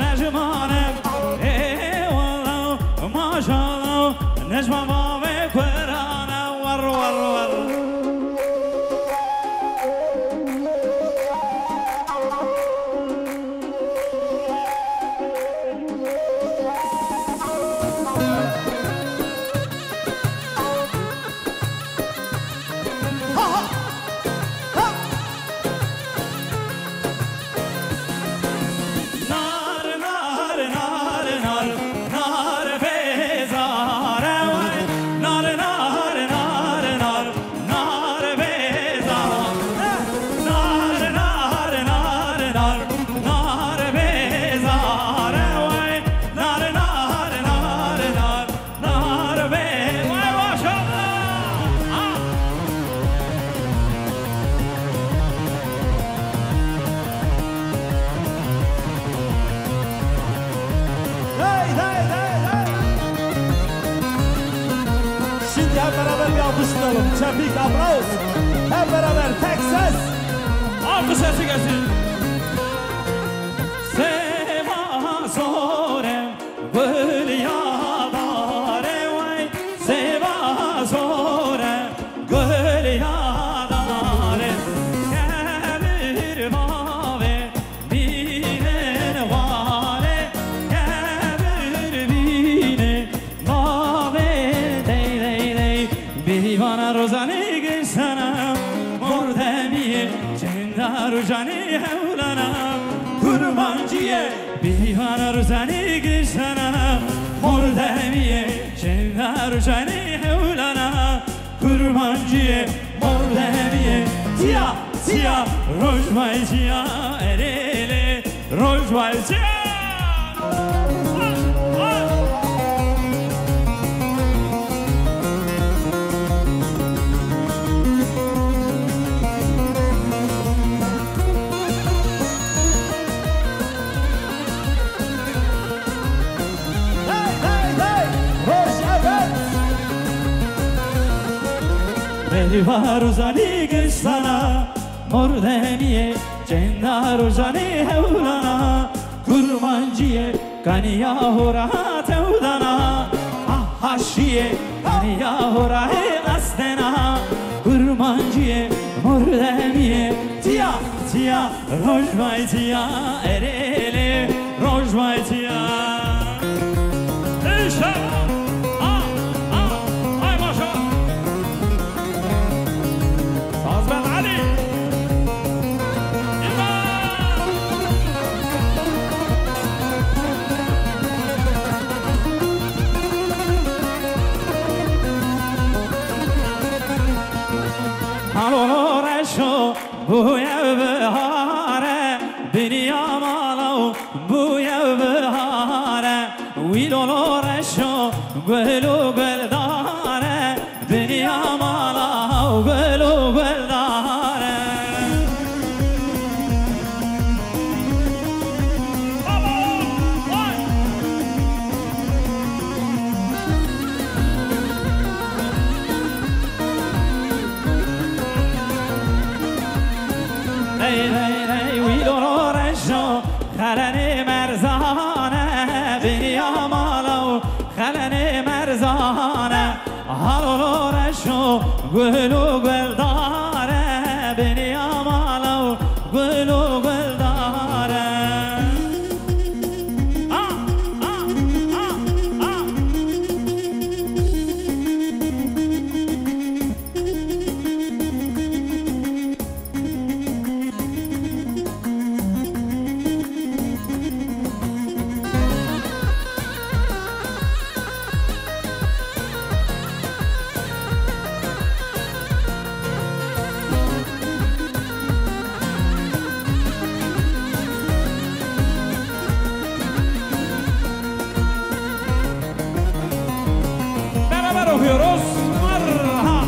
نجمانم ای والله ماشاءالله نجم باب قرآن ور ور ور Çapik aplaus. Hep beraber Texas. Alkış sesi gelsin. Seva zorem gül yadare vay. Seva zorem gül yadare. Kebir mave binen vale. Kebir binen mave dey dey dey. Bivana rozani gülsana mordemiye cendar cani hevlana kurmanciye bivana rozani gülsana mordemiye cendar cani hevlana kurmanciye mordemiye tia tia rojvalciya erele rojvalciya Berivar uzani gülsana mordemiye cendar uzani hevlana kurmanciye kaniya horat evdana haşiye kaniya horahe astena kurmanciye mordemiye tia tia rojvay tia erele rojvay tia inşallah. Bu ev bahare dünya malı bu ev bahare wilolore şo gelu geldare dünya malı gelu geldare خلني مرزانه بنيا مالو خلني مرزانه هلو رشو قلو قلداره بنيا مالو قلو قلداره okuyoruz. Marha.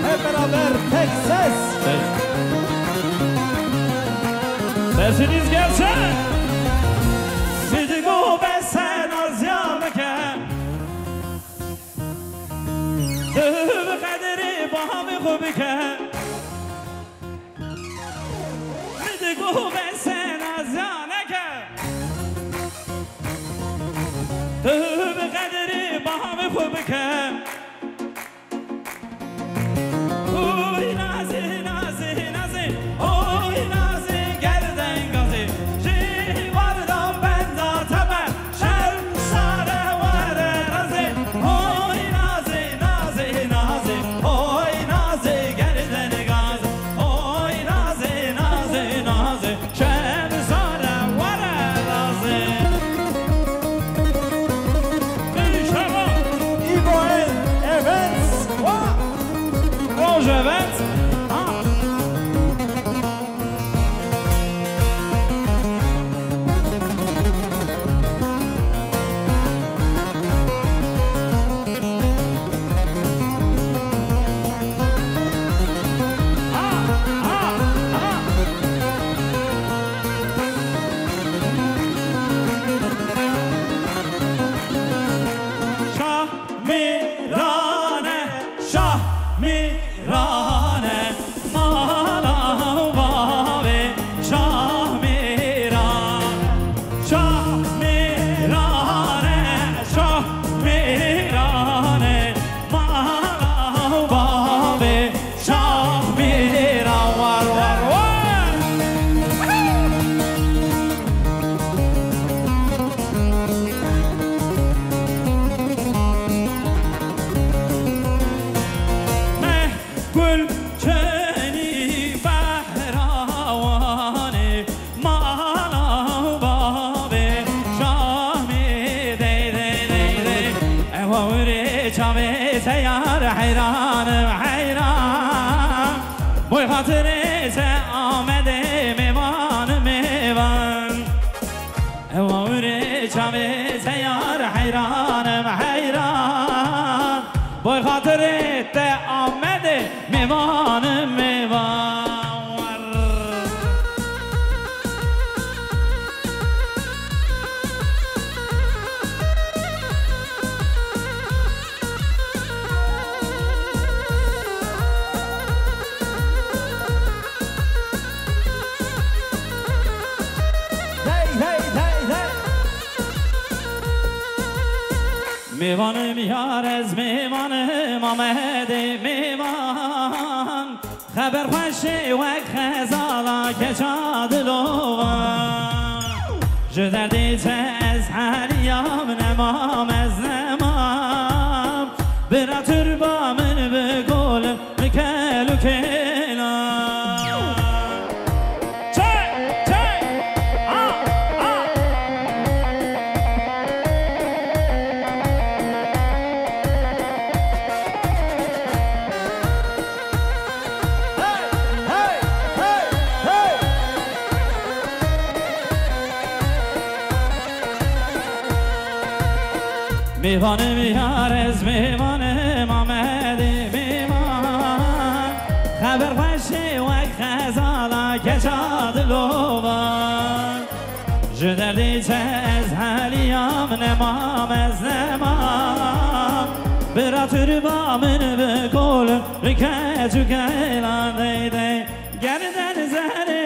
Hep beraber tek ses. Sesiniz gelsin. Sidigo ben sen az yağmıken به قدری با همه خوبی که میدگو به سن از یانه که به قدری با همه خوبی که اوی نازی نازی نازی اوی نازی گردن گازی جی واردم بندا تبه شرم ساره واره رازی اوی نازی نازی نازی اوی نازی گردن گازی اوی نازی نازی نازی شرم ساره واره رازی بیشما ایوان ایونتس Bonjour, Evans. بوی خاطره آمده میوان میوان اوره چاوه تیار حیرانم حیران بوی خاطره آمده میوان میوان میوانم یار از میوانم آمده میوان خبر خوشه وک خزالا که چادلوان جو دردیت از حریام نمام از نمام برا تربا من بگول بکل و کلان میوانم یار از میوانم آمده میوان خبر خوشه وک خزالا که چادلوان جو دردیت از حلیام نمام از نمام برا تربا من بگول رکت و گیلان دیده گردن زهره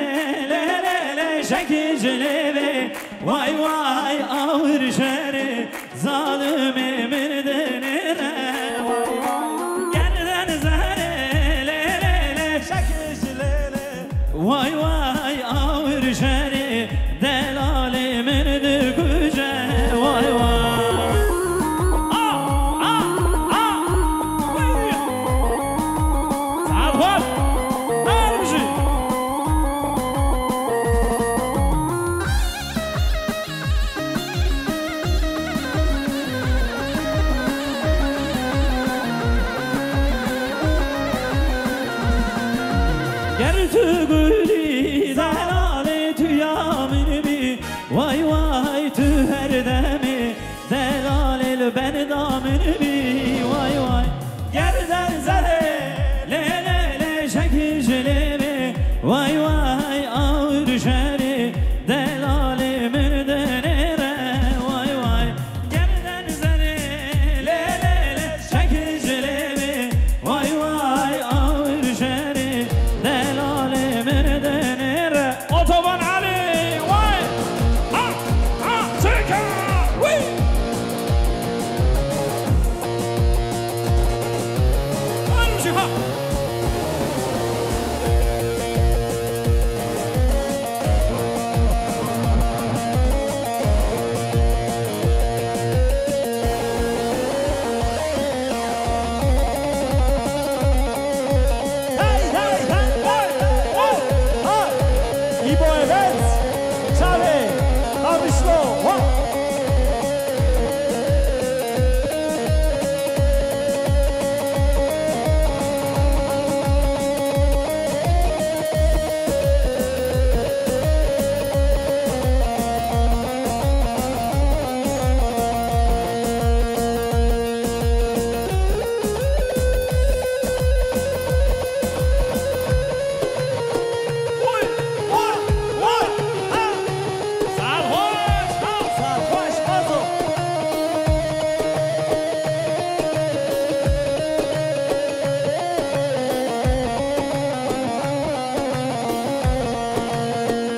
لیلی شکی جلیبه وای وای آور شهره ظالم مردنه گردن زهره لیلی شکی جلیبه وای وای آور شهره دلال مرد کجه وای وای تو گلی دلال تو یامن بی وای وای تو هر دمی دلال بن دامن بی وای وای گردن زده لیلی شکی جلیبی وای وای آور شهری دلال مردنه وای وای گردن زده لیلی شکی جلیبی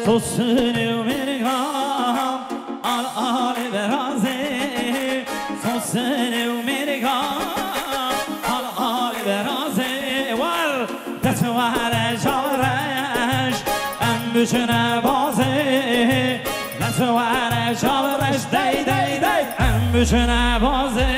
Sosunu mergam al al beraze Sosunu mergam al al beraze Var detware jawresh em büşüne baze Detware jawresh dey dey dey em büşüne baze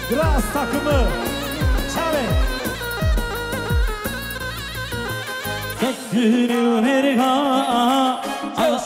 Gras takımı Çare Sosunu mergam al